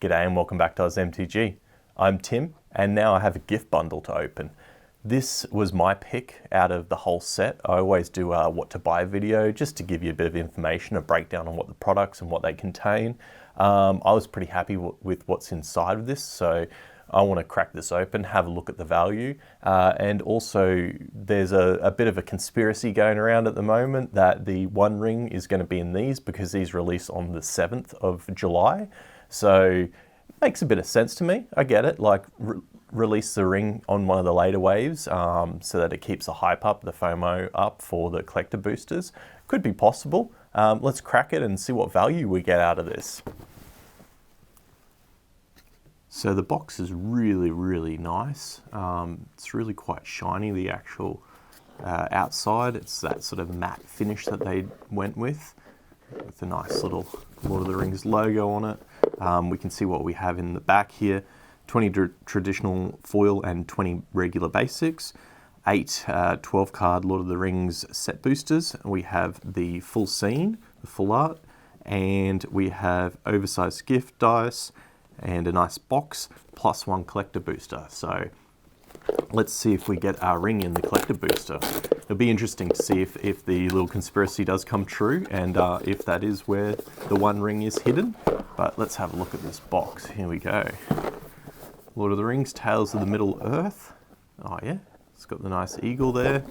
G'day and welcome back to MTG. I'm Tim and now I have a gift bundle to open. This was my pick out of the whole set. I always do a what to buy video just to give you a bit of information, a breakdown on what the products and what they contain. I was pretty happy with what's inside of this, so I want to crack this open, have a look at the value, and also there's a bit of a conspiracy going around at the moment that the One Ring is going to be in these because these release on the 7th of July. So makes a bit of sense to me. I get it, like release the ring on one of the later waves so that it keeps the hype up, the FOMO up for the collector boosters. Could be possible. Let's crack it and see what value we get out of this. So the box is really nice. It's really quite shiny, the actual outside. It's that sort of matte finish that they went with a nice little Lord of the Rings logo on it. We can see what we have in the back here. 20 traditional foil and 20 regular basics. 8 12 card Lord of the Rings set boosters. We have the full scene, the full art, and we have oversized gift dice and a nice box plus 1 collector booster. So let's see if we get our ring in the collector booster. It'll be interesting to see if the little conspiracy does come true and if that is where the One Ring is hidden. But let's have a look at this box. Here we go. Lord of the Rings, Tales of the Middle Earth. Oh yeah, it's got the nice eagle there.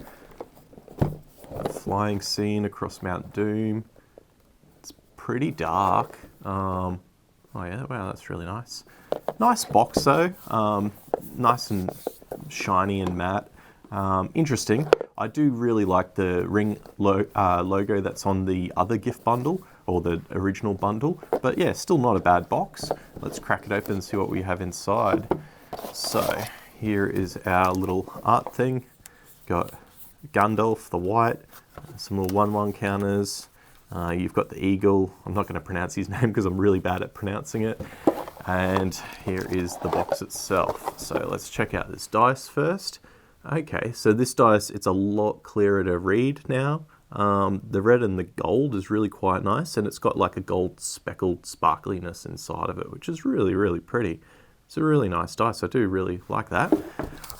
A flying scene across Mount Doom. It's pretty dark. Oh yeah, wow, that's really nice. Nice box though. Nice and shiny and matte. Interesting. I do really like the ring logo that's on the other gift bundle, or the original bundle, but yeah, still not a bad box. Let's crack it open and see what we have inside. So here is our little art thing. Got Gandalf the White, some little 1/1 counters. You've got the eagle. I'm not going to pronounce his name because I'm really bad at pronouncing it. And here is the box itself. So let's check out this dice first. Okay, so this dice, it's a lot clearer to read now. The red and the gold is really quite nice, and it's got like a gold speckled sparkliness inside of it, which is really pretty. It's a really nice dice. I do really like that.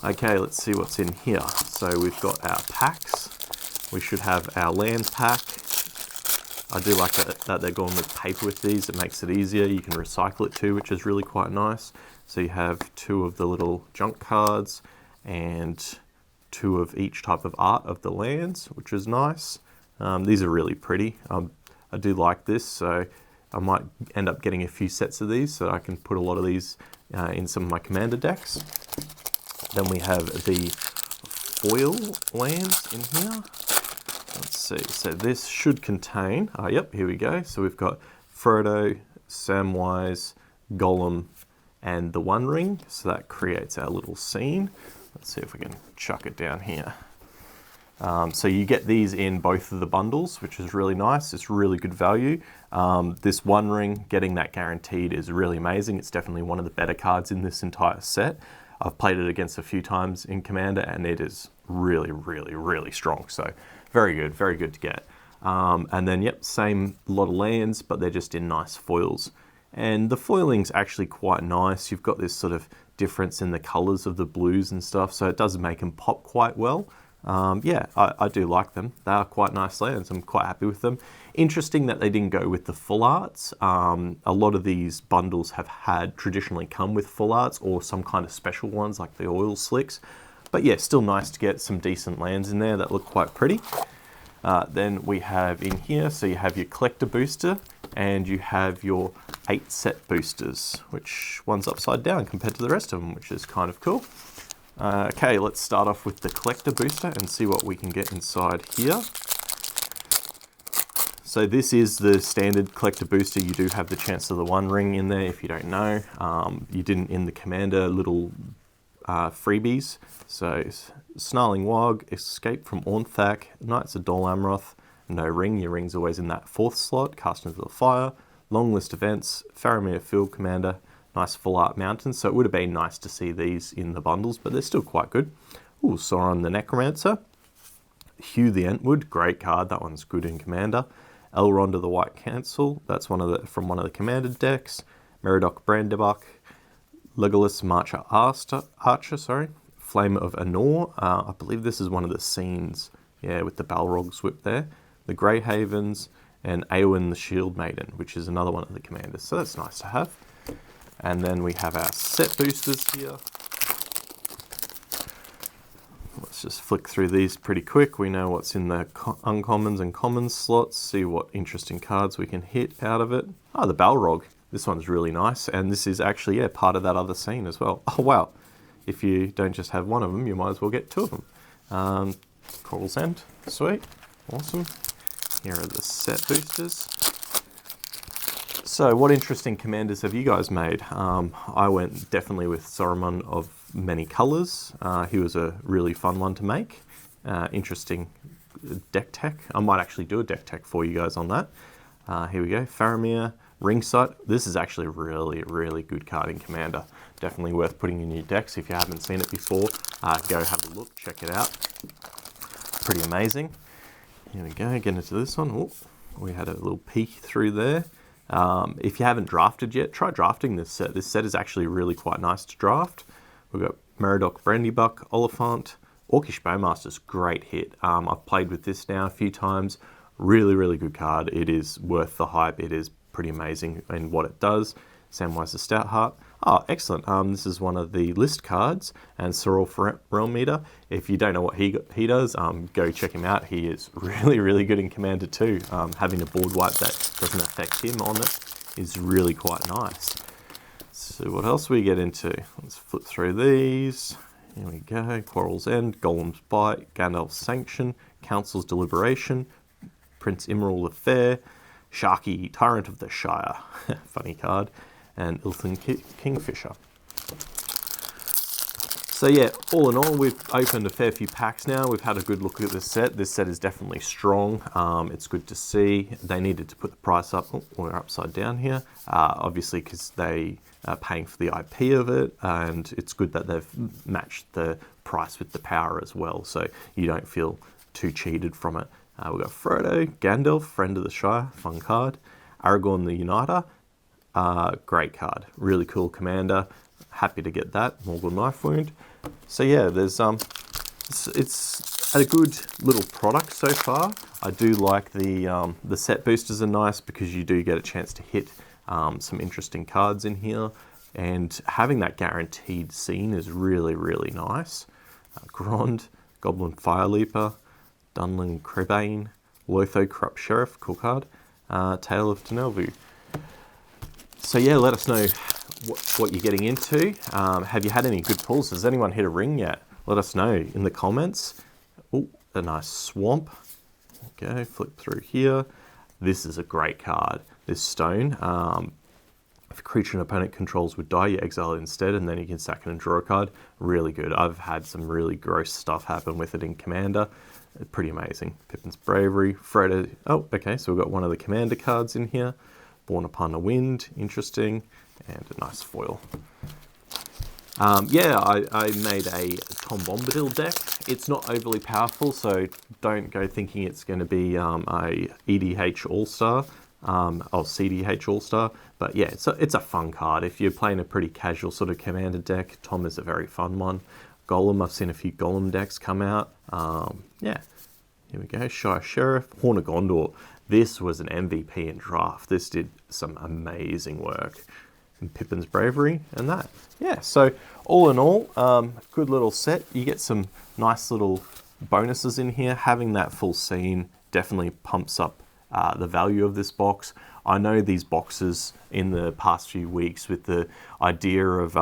Okay, let's see what's in here. So we've got our packs. We should have our land pack. I do like that they're going with paper with these. It makes it easier. You can recycle it too, which is really quite nice. So you have 2 of the little junk cards and 2 of each type of art of the lands, which is nice. These are really pretty. I do like this, so I might end up getting a few sets of these so I can put a lot of these in some of my commander decks. Then we have the foil lands in here. Let's see, so this should contain, yep, here we go. So we've got Frodo, Samwise, Gollum, and the One Ring. So that creates our little scene. Let's see if we can chuck it down here. So you get these in both of the bundles, which is really nice. It's really good value. This One Ring, getting that guaranteed is really amazing. It's definitely one of the better cards in this entire set. I've played it against a few times in Commander and it is really strong. So very good to get. And then, yep, same lot of lands, but they're just in nice foils. And the foiling's actually quite nice. You've got this sort of difference in the colors of the blues and stuff, so it does make them pop quite well. Yeah, I do like them. They are quite nice lands. I'm quite happy with them. Interesting that they didn't go with the full arts. A lot of these bundles have traditionally come with full arts or some kind of special ones like the oil slicks. But yeah, still nice to get some decent lands in there that look quite pretty. Then we have in here, so you have your collector booster and you have your 8 set boosters, which one's upside down compared to the rest of them, which is kind of cool. Okay, let's start off with the collector booster and see what we can get inside here. So this is the standard collector booster. You do have the chance of the One Ring in there if you don't know. You didn't in the Commander little freebies. So Snarling Wog, Escape from Ornthak, Knights of Dol Amroth, no ring. Your ring's always in that 4th slot. Cast into the Fire, Long List Events, Faramir Field Commander, nice full art mountains. So it would have been nice to see these in the bundles, but they're still quite good. Ooh, Sauron the Necromancer, Hugh the Entwood, great card. That one's good in Commander. Elrond of the White Council, that's from one of the Commander decks. Meriadoc Brandybuck, Legolas Archer, Flame of Anor. I believe this is one of the scenes, yeah, with the Balrogs whip there. The Greyhavens, and Eowyn the Shield Maiden, which is another one of the commanders. So that's nice to have. And then we have our set boosters here. Let's just flick through these pretty quick. We know what's in the uncommons and commons slots. See what interesting cards we can hit out of it. Oh, the Balrog. This one's really nice. And this is actually, yeah, part of that other scene as well. Oh, wow. If you don't just have one of them, you might as well get two of them. Coral's End. Sweet. Awesome. Here are the set boosters. So what interesting commanders have you guys made? I went definitely with Saruman of many colours. He was a really fun one to make. Interesting deck tech. I might actually do a deck tech for you guys on that. Here we go. Faramir, Ringsight. This is actually a really, really good card in Commander. Definitely worth putting in your decks. If you haven't seen it before, go have a look, check it out. Pretty amazing. Here we go, get into this one. Ooh, we had a little peek through there. If you haven't drafted yet, try drafting this set. This set is actually really quite nice to draft. We've got Meriadoc Brandybuck, Oliphant, Orcish Bowmaster's great hit. I've played with this now a few times. Really, really good card. It is worth the hype. It is pretty amazing in what it does. Samwise the Stoutheart. Oh, excellent. This is one of the list cards, and Sorrel Realm Eater. If you don't know what he does, go check him out. He is really, really good in Commander too. Having a board wipe that doesn't affect him on it is really quite nice. So what else we get into? Let's flip through these. Here we go. Quarrel's End, Golem's Bite, Gandalf's Sanction, Council's Deliberation, Prince Imral the Fair, Sharky, Tyrant of the Shire. Funny card. And Ilthan Kingfisher. So yeah, all in all, we've opened a fair few packs now. We've had a good look at this set. This set is definitely strong. It's good to see. They needed to put the price up. Oh, we're upside down here. Obviously, because they are paying for the IP of it, and it's good that they've matched the price with the power as well, so you don't feel too cheated from it. We've got Frodo, Gandalf, Friend of the Shire, fun card. Aragorn the Uniter. Great card, really cool commander. Happy to get that. Morgul Knife Wound. So yeah, there's it's a good little product so far. I do like the set boosters are nice because you do get a chance to hit some interesting cards in here, and having that guaranteed scene is really, really nice. Grond, Goblin Fireleaper, Dunlin Crebain, Lotho Corrupt Sheriff, cool card. Tale of Tenelvu. So yeah, let us know what you're getting into. Have you had any good pulls? Has anyone hit a ring yet? Let us know in the comments. Oh, a nice swamp. Okay, flip through here. This is a great card. This stone. If a creature an opponent controls would die, you exile it instead, and then you can sack it and draw a card. Really good. I've had some really gross stuff happen with it in Commander. Pretty amazing. Pippin's Bravery. Frodo. Oh, okay, so we've got one of the Commander cards in here. Born Upon a Wind, interesting, and a nice foil. Yeah, I made a Tom Bombadil deck. It's not overly powerful, so don't go thinking it's going to be a EDH All-Star, or CDH All-Star, but yeah, it's a fun card. If you're playing a pretty casual sort of Commander deck, Tom is a very fun one. Golem, I've seen a few Golem decks come out. Yeah, here we go, Shire Sheriff, Horn of Gondor. This was an MVP in draft. This did some amazing work. And Pippin's Bravery and that. Yeah, so all in all, good little set. You get some nice little bonuses in here. Having that full scene definitely pumps up the value of this box. I know these boxes in the past few weeks with the idea of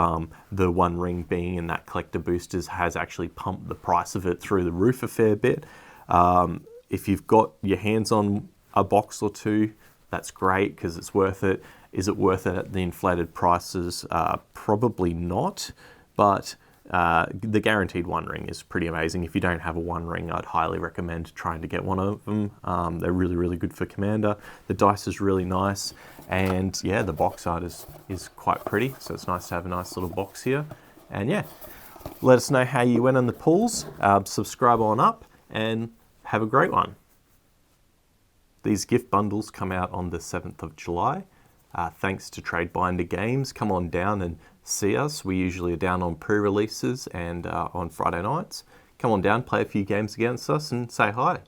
the One Ring being in that collector boosters has actually pumped the price of it through the roof a fair bit. If you've got your hands on a box or two, that's great because it's worth it. Is it worth it at the inflated prices? Probably not, but the guaranteed One Ring is pretty amazing. If you don't have a One Ring, I'd highly recommend trying to get one of them. They're really, really good for Commander. The dice is really nice, and yeah, the box art is quite pretty, so it's nice to have a nice little box here. And yeah, let us know how you went on the pulls. Subscribe on up, and have a great one. These gift bundles come out on the 7th of July. thanks to Tradebinder Games. Come on down and see us. We usually are down on pre-releases and on Friday nights. Come on down, play a few games against us and say hi.